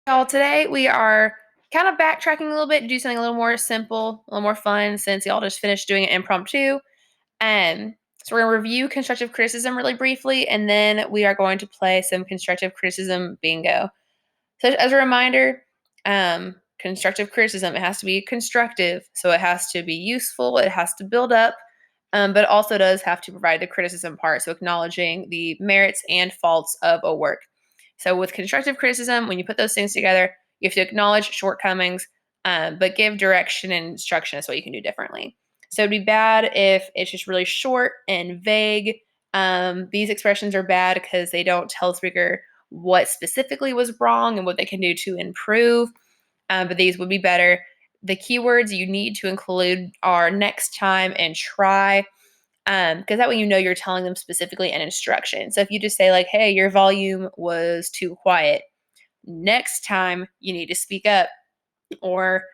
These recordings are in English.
So today we are kind of backtracking a little bit to do something a little more simple, a little more fun since y'all just finished doing it impromptu. So we're going to review constructive criticism really briefly, and then we are going to play some constructive criticism bingo. So as a reminder, constructive criticism, it has to be constructive. So it has to be useful, it has to build up, but it also does have to provide the criticism part. So acknowledging the merits and faults of a work. So with constructive criticism, when you put those things together, you have to acknowledge shortcomings, but give direction and instruction as what you can do differently. So it'd be bad if it's just really short and vague. These expressions are bad because they don't tell the speaker what specifically was wrong and what they can do to improve. But these would be better. The keywords you need to include are next time and try, because that way you know you're telling them specifically an instruction. So if you just say like, hey, your volume was too quiet, next time you need to speak up. Or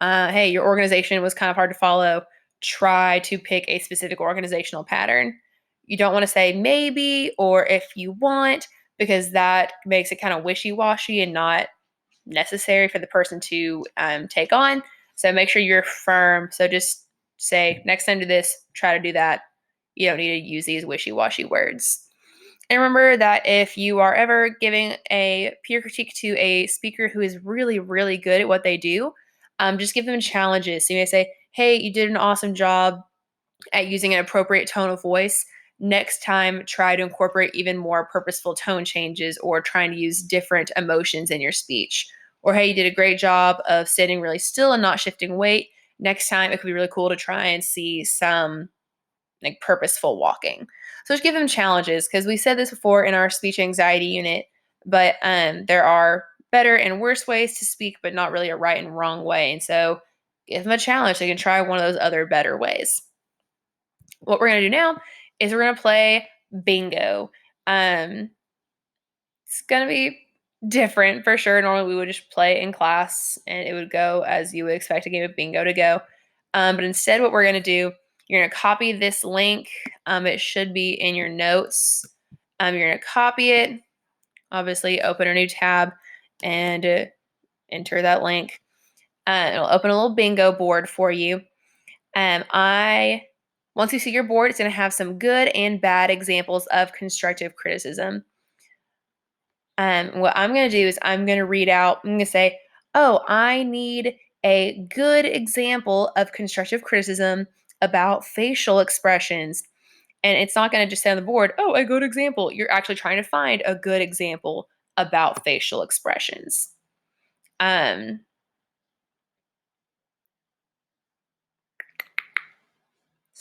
hey, your organization was kind of hard to follow, try to pick a specific organizational pattern. You don't want to say maybe or if you want, because that makes it kind of wishy-washy and not necessary for the person to take on. So make sure you're firm. So just say, next time do this, try to do that. You don't need to use these wishy-washy words. And remember that if you are ever giving a peer critique to a speaker who is really, really good at what they do, just give them challenges. So you may say, hey, you did an awesome job at using an appropriate tone of voice. Next time, try to incorporate even more purposeful tone changes or trying to use different emotions in your speech. Or, hey, you did a great job of sitting really still and not shifting weight. Next time, it could be really cool to try and see some like purposeful walking. So just give them challenges, because we said this before in our speech anxiety unit, but there are better and worse ways to speak, but not really a right and wrong way. And so give them a challenge. They can try one of those other better ways. What we're going to do now is we're going to play bingo. Um, it's going to be different for sure. Normally we would just play in class and it would go as you would expect a game of bingo to go. But instead, what we're going to do, you're going to copy this link. It should be in your notes. You're going to copy it, obviously open a new tab and enter that link. It'll open a little bingo board for you. Once you see your board, it's going to have some good and bad examples of constructive criticism. What I'm going to do is I'm going to read out, I'm going to say, oh, I need a good example of constructive criticism about facial expressions. And it's not going to just say on the board, oh, a good example. You're actually trying to find a good example about facial expressions. So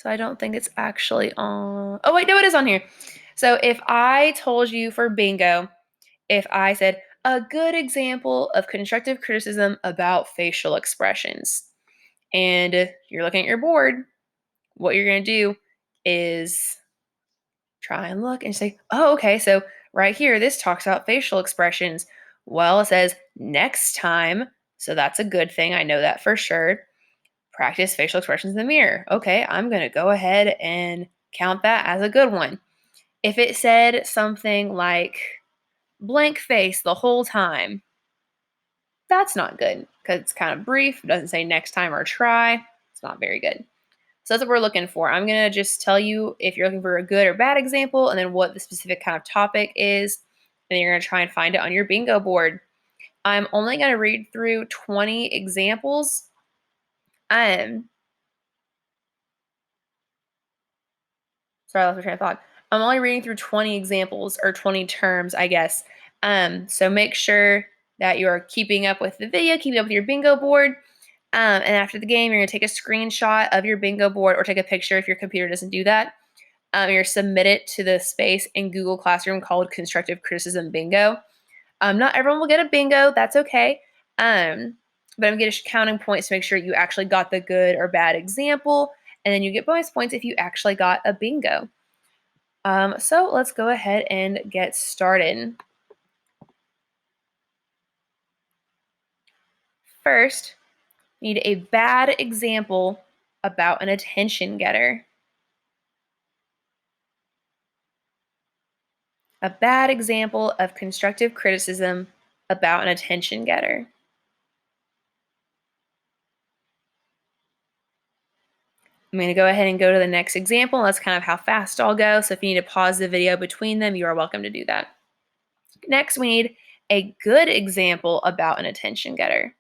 I don't think it's actually on. Oh, wait, no, it is on here. So if I told you for bingo, if I said a good example of constructive criticism about facial expressions, and you're looking at your board, what you're going to do is try and look and say, oh, okay, so right here, this talks about facial expressions. Well, it says next time, so that's a good thing. I know that for sure. Practice facial expressions in the mirror. Okay, I'm going to go ahead and count that as a good one. If it said something like blank face the whole time, that's not good because it's kind of brief. It doesn't say next time or try. It's not very good. So that's what we're looking for. I'm going to just tell you if you're looking for a good or bad example and then what the specific kind of topic is. And you're going to try and find it on your bingo board. I'm only going to read through 20 examples. Sorry, I lost my train of thought. I'm only reading through 20 examples or 20 terms, I guess. So make sure that you're keeping up with the video, keeping up with your bingo board. And after the game, you're going to take a screenshot of your bingo board or take a picture if your computer doesn't do that. You're submit it to the space in Google Classroom called Constructive Criticism Bingo. Not everyone will get a bingo. That's okay. But I'm going to counting points to make sure you actually got the good or bad example. And then you get bonus points if you actually got a bingo. So let's go ahead and get started. First, we need a bad example about an attention getter. A bad example of constructive criticism about an attention getter. I'm going to go ahead and go to the next example. That's kind of how fast I'll go. So if you need to pause the video between them, you are welcome to do that. Next, we need a good example about an attention getter.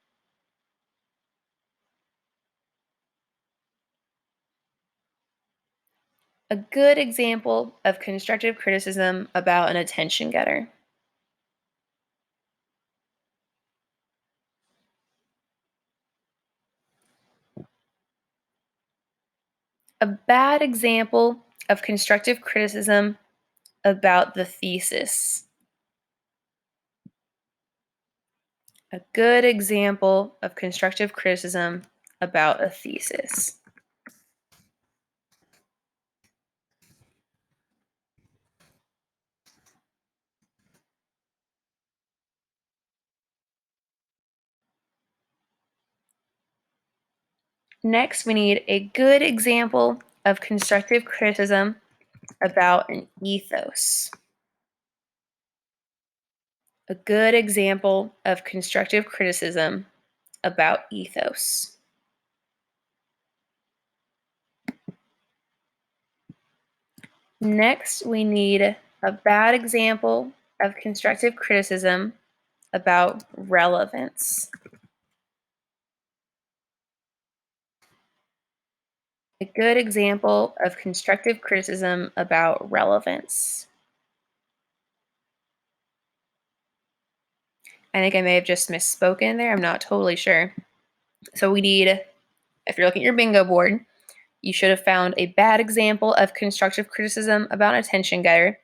A good example of constructive criticism about an attention getter. A bad example of constructive criticism about the thesis. A good example of constructive criticism about a thesis. Next, we need a good example of constructive criticism about an ethos. A good example of constructive criticism about ethos. Next, we need a bad example of constructive criticism about relevance. A good example of constructive criticism about relevance. I think I may have just misspoken there. I'm not totally sure. So we need, if you're looking at your bingo board, you should have found a bad example of constructive criticism about an attention getter,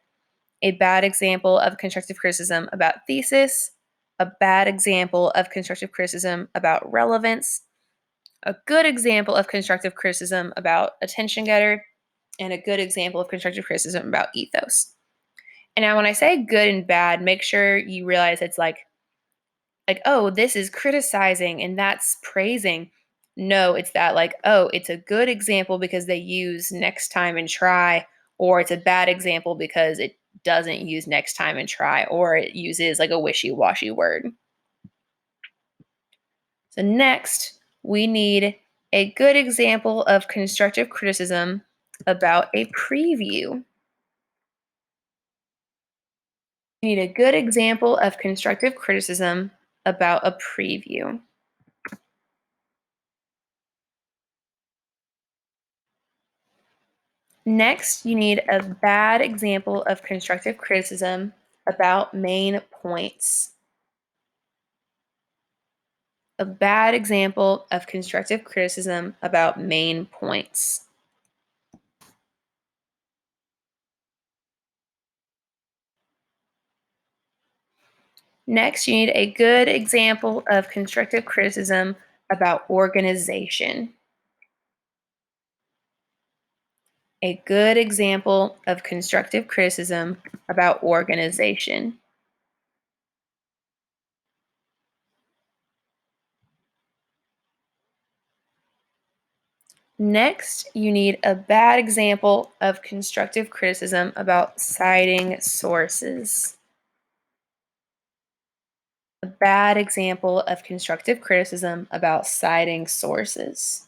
a bad example of constructive criticism about thesis, a bad example of constructive criticism about relevance, a good example of constructive criticism about attention getter, and a good example of constructive criticism about ethos. And now when I say good and bad, make sure you realize it's like, oh, this is criticizing and that's praising. No, it's that like, oh, it's a good example because they use next time and try, or it's a bad example because it doesn't use next time and try, or it uses like a wishy-washy word. So next, we need a good example of constructive criticism about a preview. We need a good example of constructive criticism about a preview. Next, you need a bad example of constructive criticism about main points. A bad example of constructive criticism about main points. Next, you need a good example of constructive criticism about organization. A good example of constructive criticism about organization. Next, you need a bad example of constructive criticism about citing sources. A bad example of constructive criticism about citing sources.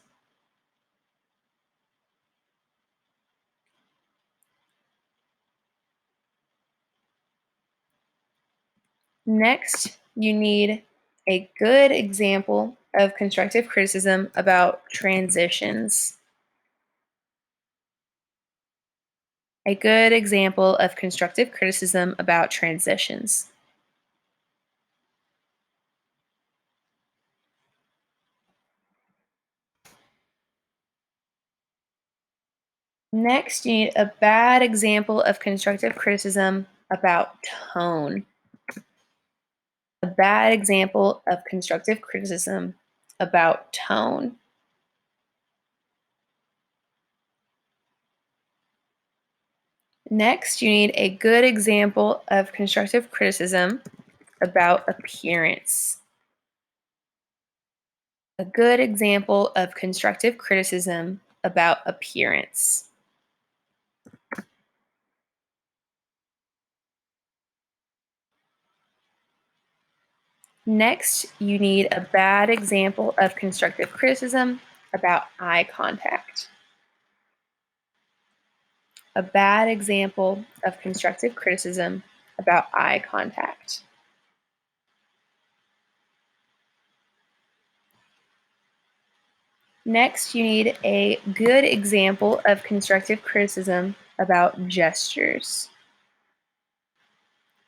Next, you need a good example of constructive criticism about transitions. A good example of constructive criticism about transitions. Next, you need a bad example of constructive criticism about tone. A bad example of constructive criticism about tone. Next, you need a good example of constructive criticism about appearance. A good example of constructive criticism about appearance. Next, you need a bad example of constructive criticism about eye contact. A bad example of constructive criticism about eye contact. Next, you need a good example of constructive criticism about gestures.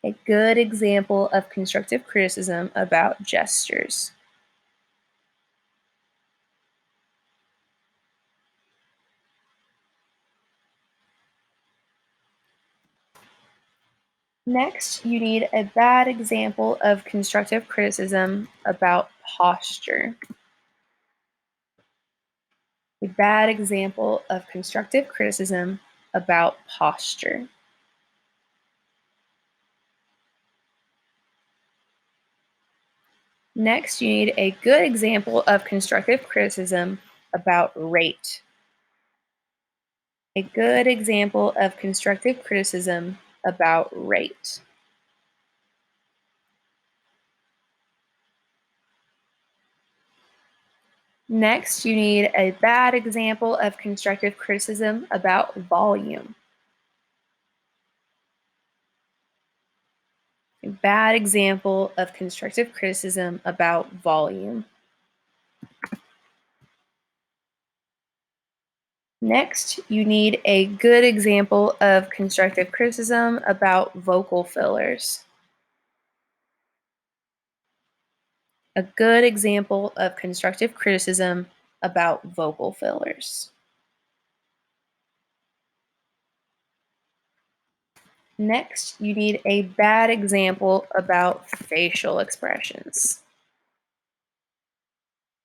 A good example of constructive criticism about gestures. Next, you need a bad example of constructive criticism about posture. A bad example of constructive criticism about posture. Next, you need a good example of constructive criticism about rate. A good example of constructive criticism about rate. Next, you need a bad example of constructive criticism about volume. A bad example of constructive criticism about volume. Next, you need a good example of constructive criticism about vocal fillers. A good example of constructive criticism about vocal fillers. Next, you need a bad example about facial expressions.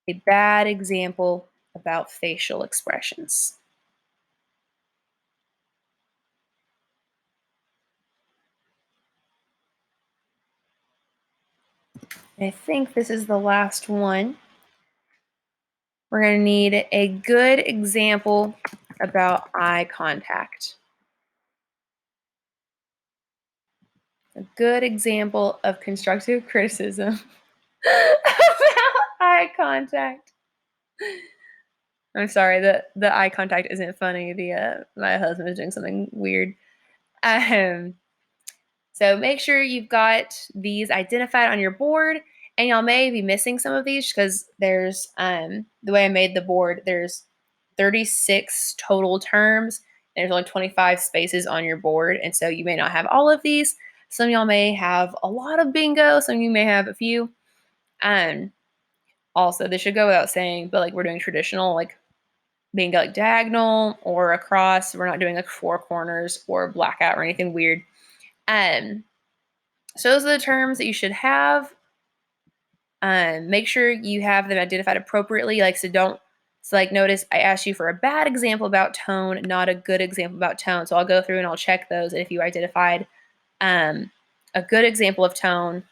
A bad example about facial expressions. I think this is the last one. We're going to need a good example about eye contact. A good example of constructive criticism about eye contact. I'm sorry, the eye contact isn't funny. My husband is doing something weird. Um, so make sure you've got these identified on your board, and y'all may be missing some of these because there's the way I made the board. There's 36 total terms. There's only 25 spaces on your board, and so you may not have all of these. Some of y'all may have a lot of bingo. Some of you may have a few. Also, this should go without saying, but like we're doing traditional, like bingo, like diagonal or across. We're not doing like four corners or blackout or anything weird. So those are the terms that you should have. Make sure you have them identified appropriately. Like notice I asked you for a bad example about tone, not a good example about tone. So I'll go through and I'll check those. And if you identified a good example of tone,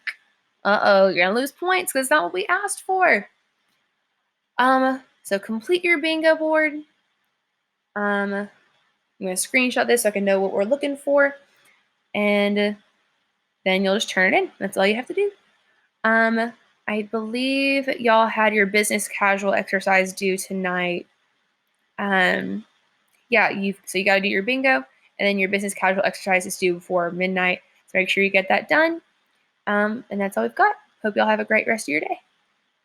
you're gonna lose points because it's not what we asked for. So complete your bingo board. I'm gonna screenshot this so I can know what we're looking for, and then you'll just turn it in. That's all you have to do. I believe y'all had your business casual exercise due tonight. Yeah, you got to do your bingo, and then your business casual exercise is due before midnight. So make sure you get that done. And that's all we've got. Hope y'all have a great rest of your day.